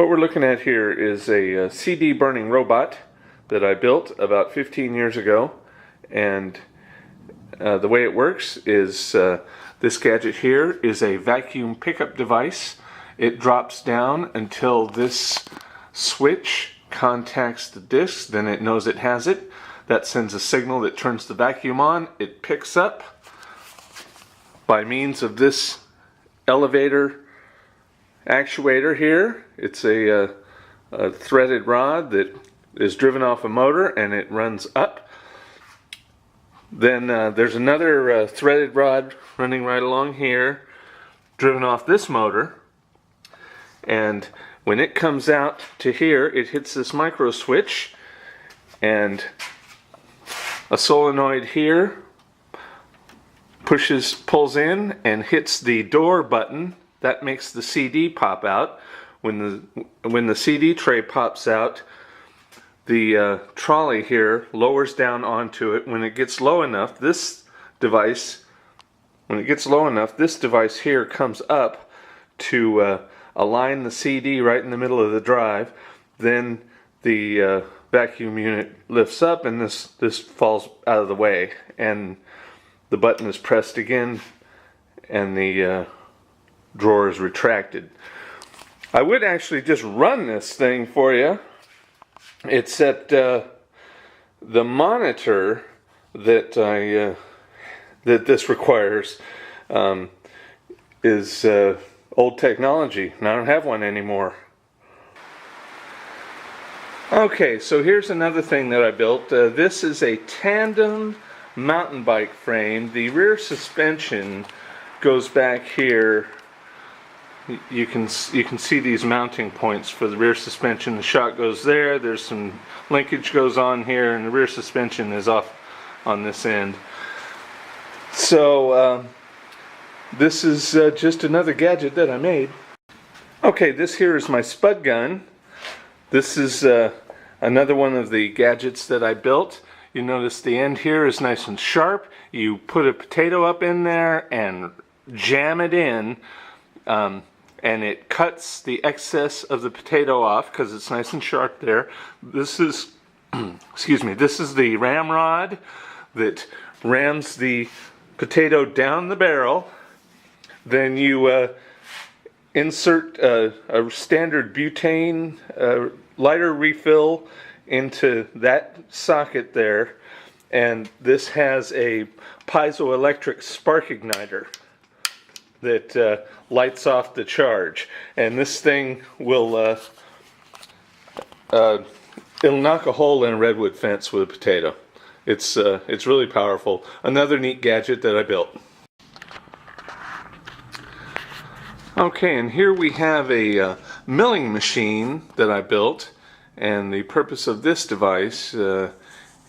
What we're looking at here is a CD burning robot that I built about 15 years ago, and the way it works is this gadget here is a vacuum pickup device. It drops down until this switch contacts the disc, then it knows it has it. That sends a signal that turns the vacuum on. It picks up by means of this elevator actuator here. It's a threaded rod that is driven off a motor, and it runs up. Then there's another threaded rod running right along here, driven off this motor, and when it comes out to here, it hits this micro switch, and a solenoid here pulls in and hits the door button. That makes the CD pop out. When the CD tray pops out, the trolley here lowers down onto it. When it gets low enough, this device here comes up to align the CD right in the middle of the drive. Then the vacuum unit lifts up, and this falls out of the way, and the button is pressed again, and the drawer is retracted. I would actually just run this thing for you. It's at the monitor that that this requires is old technology, and I don't have one anymore. Okay, so here's another thing that I built. This is a tandem mountain bike frame. The rear suspension goes back here. You can see these mounting points for the rear suspension. The shock goes there. There's some linkage goes on here, and the rear suspension is off on this end. So this is just another gadget that I made. Okay, this here is my spud gun. This is another one of the gadgets that I built. You notice the end here is nice and sharp. You put a potato up in there and jam it in, and it cuts the excess of the potato off because it's nice and sharp there. This is, excuse me, this is the ramrod that rams the potato down the barrel. Then you insert a standard butane lighter refill into that socket there, and this has a piezoelectric spark igniter that lights off the charge, and this thing will it'll knock a hole in a redwood fence with a potato. It's really powerful. Another neat gadget that I built. Okay, and here we have a milling machine that I built, and the purpose of this device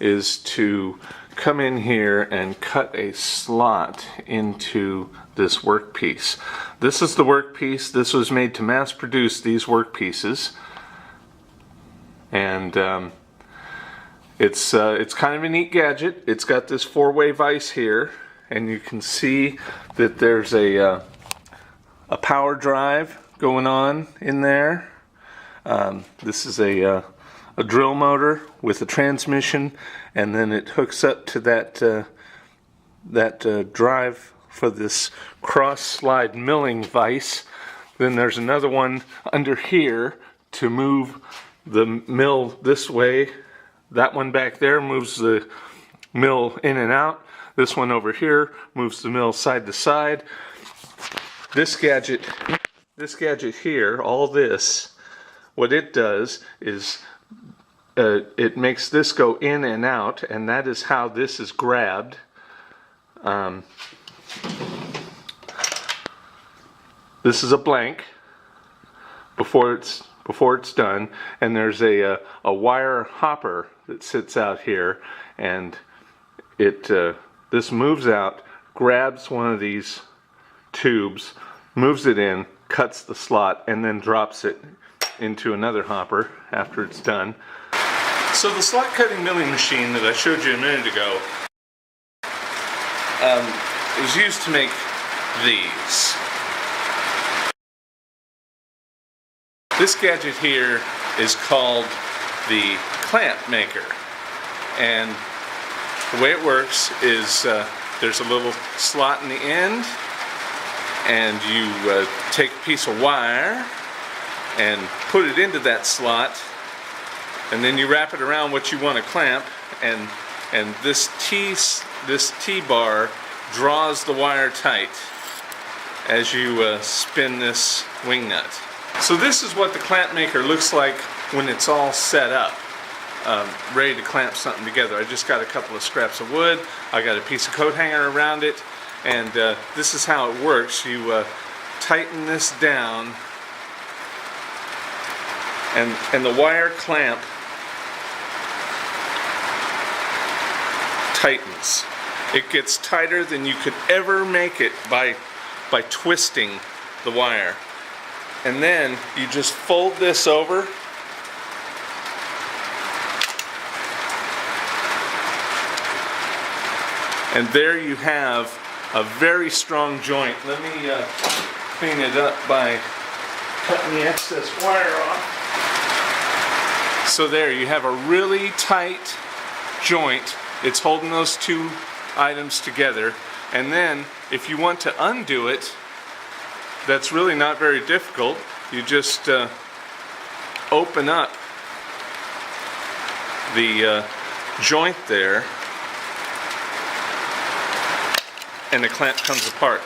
is to come in here and cut a slot into this workpiece. This is the workpiece. This was made to mass produce these workpieces, and it's kind of a neat gadget. It's got this four-way vise here, and you can see that there's a power drive going on in there. This is a drill motor with a transmission, and then it hooks up to that drive for this cross-slide milling vise. Then there's another one under here to move the mill this way. That one back there moves the mill in and out. This one over here moves the mill side to side. This gadget here, all this, what it does is it makes this go in and out, and that is how this is grabbed. This is a blank before it's done, and there's a wire hopper that sits out here, and this moves out, grabs one of these tubes, moves it in, cuts the slot, and then drops it into another hopper after it's done. So the slot cutting milling machine that I showed you a minute ago is used to make these. This gadget here is called the clamp maker, and the way it works is there's a little slot in the end, and you take a piece of wire and put it into that slot, and then you wrap it around what you want to clamp, and this T-bar draws the wire tight as you spin this wing nut. So this is what the clamp maker looks like when it's all set up, ready to clamp something together. I just got a couple of scraps of wood, I got a piece of coat hanger around it, and this is how it works. You tighten this down, and the wire clamp tightens. It gets tighter than you could ever make it by twisting the wire. And then you just fold this over, and there you have a very strong joint. Let me clean it up by cutting the excess wire off. So there you have a really tight joint. It's holding those two items together, and then if you want to undo it, that's really not very difficult. You just open up the joint there, and the clamp comes apart.